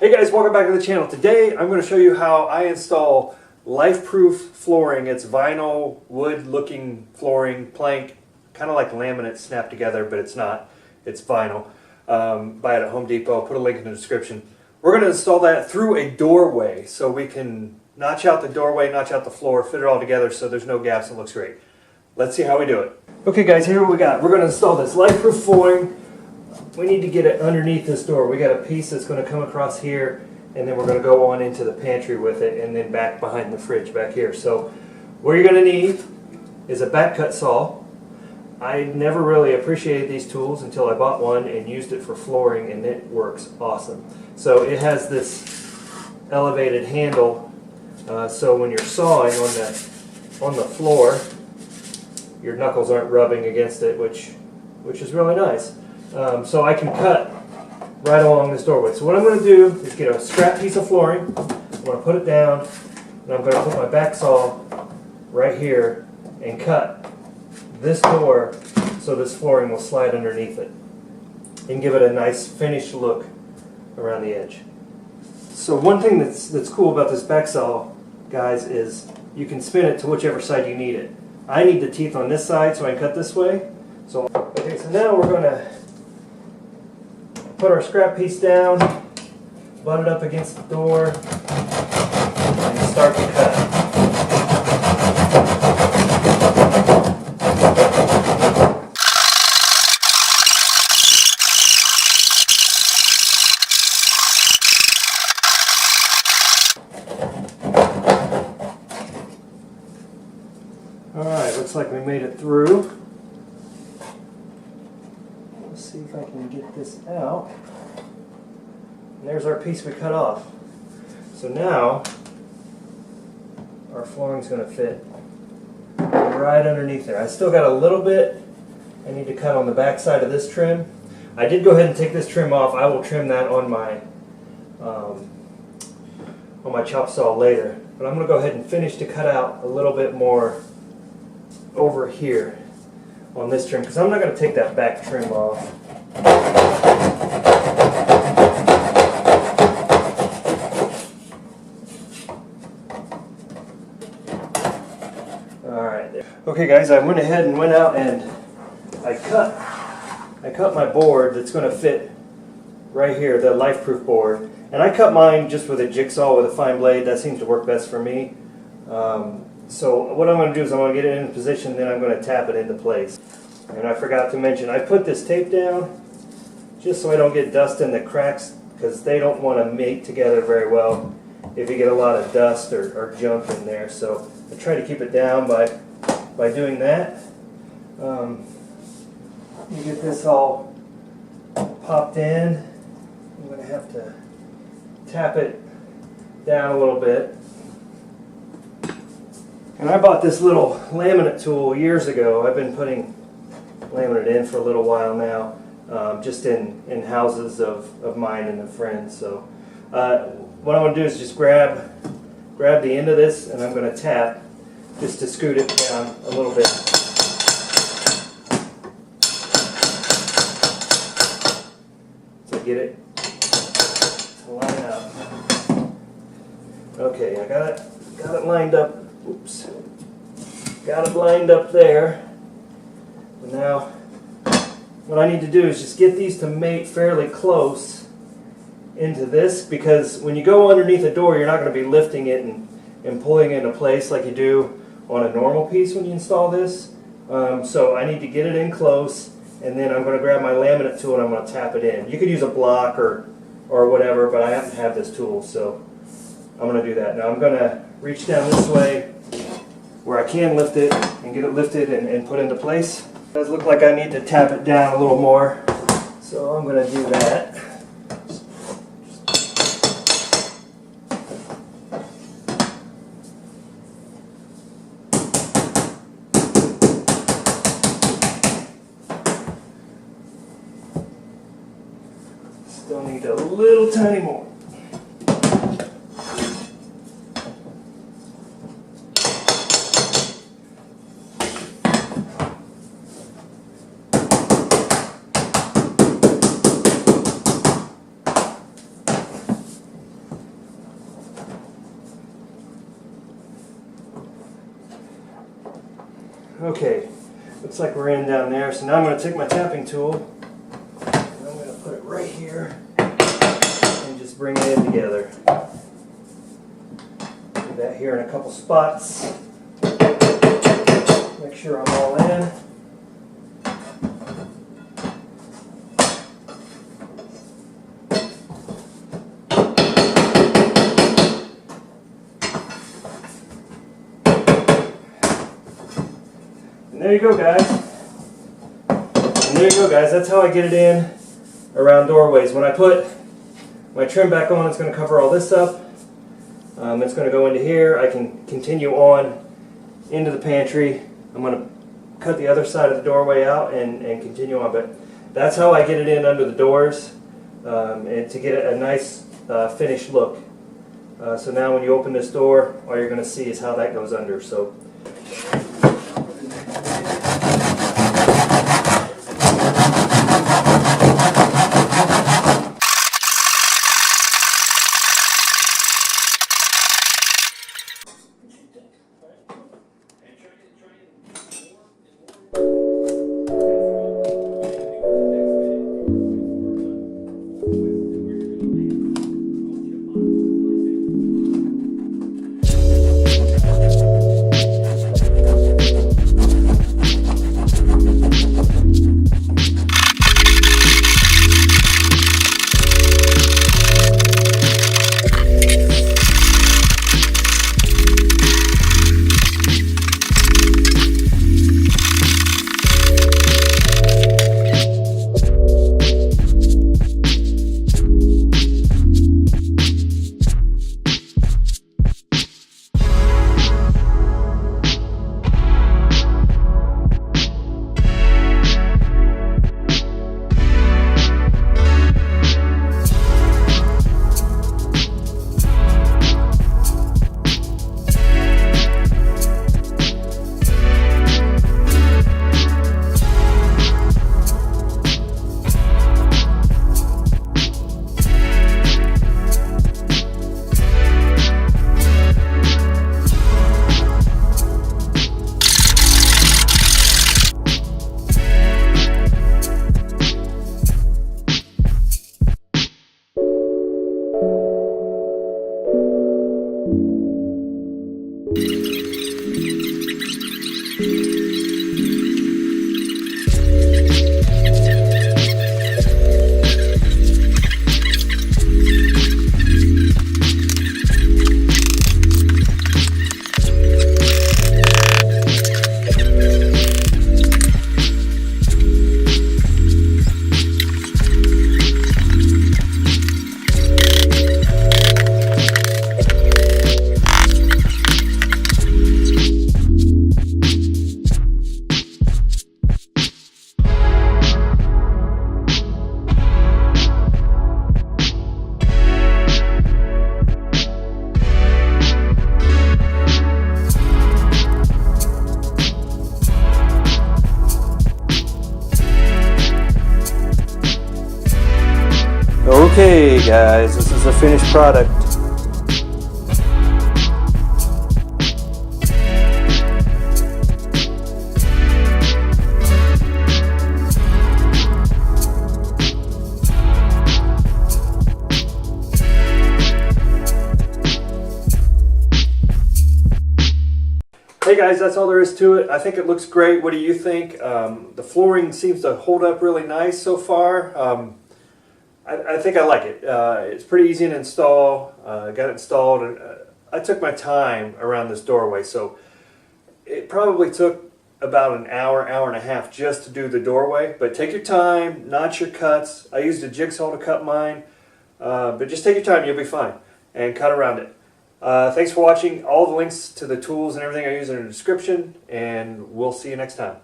Hey guys, welcome back to the channel. Today I'm going to show you how I install LifeProof flooring. It's vinyl, wood looking flooring, plank, kind of like laminate snapped together, but it's not. It's vinyl. Buy it at Home Depot. I'll put a link in the description. We're going to install that through a doorway so we can notch out the doorway, notch out the floor, fit it all together so there's no gaps and it looks great. Let's see how we do it. Okay guys, here we got. We're going to install this LifeProof flooring. We need to get it underneath this door. We got a piece that's going to come across here, and then we're going to go on into the pantry with it, and then back behind the fridge back here. So what you're going to need is a back cut saw. I never really appreciated these tools until I bought one and used it for flooring, and it works awesome. So it has this elevated handle, so when you're sawing on the floor, your knuckles aren't rubbing against it, which is really nice. So I can cut right along this doorway. So what I'm going to do is get a scrap piece of flooring, I'm going to put it down, and I'm going to put my back saw right here and cut this door so this flooring will slide underneath it and give it a nice finished look around the edge. So one thing that's cool about this back saw, guys, is you can spin it to whichever side you need it. I need the teeth on this side so I can cut this way. So okay, so now we're going to put our scrap piece down, butt it up against the door, and start to cut. Alright, looks like we made it through. Let's see if I can get this out. And there's our piece we cut off. So now our flooring's going to fit right underneath there. I still got a little bit I need to cut on the back side of this trim. I did go ahead and take this trim off. I will trim that on my chop saw later. But I'm going to go ahead and finish to cut out a little bit more over here on this trim, because I'm not going to take that back trim off. Alright there. Okay guys, I went ahead and went out and I cut my board that's going to fit right here, the LifeProof board. And I cut mine just with a jigsaw with a fine blade. That seems to work best for me. So what I'm going to do is I'm going to get it in position, then I'm going to tap it into place. And I forgot to mention, I put this tape down just so I don't get dust in the cracks, because they don't want to mate together very well if you get a lot of dust or junk in there. So I try to keep it down by doing that. You get this all popped in. I'm going to have to tap it down a little bit. And I bought this little laminate tool years ago. I've been putting laminate in for a little while now, just in houses of mine and of friends. So what I'm going to do is just grab the end of this, and I'm going to tap just to scoot it down a little bit. So get it to line up. Okay, I got it lined up. Oops. Got it lined up there. And now what I need to do is just get these to mate fairly close into this, because when you go underneath a door, you're not going to be lifting it and pulling it into place like you do on a normal piece when you install this. So I need to get it in close, and then I'm going to grab my laminate tool and I'm going to tap it in. You could use a block or whatever, but I happen to have this tool, so I'm going to do that. Now I'm going to reach down this way where I can lift it and get it lifted and put into place. It does look like I need to tap it down a little more, so I'm going to do that. Still need a little tiny more. Okay, looks like we're in down there. So now I'm going to take my tapping tool and I'm going to put it right here and just bring it in together. Do that here in a couple spots. Make sure I'm all in. And there you go, guys. And there you go, guys. That's how I get it in around doorways. When I put my trim back on, it's going to cover all this up. It's going to go into here. I can continue on into the pantry. I'm going to cut the other side of the doorway out and continue on. But that's how I get it in under the doors and to get a nice finished look. So now when you open this door, all you're going to see is how that goes under. So. Okay guys, this is the finished product. Hey guys, that's all there is to it. I think it looks great. What do you think? The flooring seems to hold up really nice so far. I think I like it. It's pretty easy to install. Got it installed, and I took my time around this doorway, so it probably took about an hour, hour and a half just to do the doorway. But take your time, notch your cuts. I used a jigsaw to cut mine, but just take your time, you'll be fine, and cut around it. Thanks for watching. All the links to the tools and everything I use are in the description, and we'll see you next time.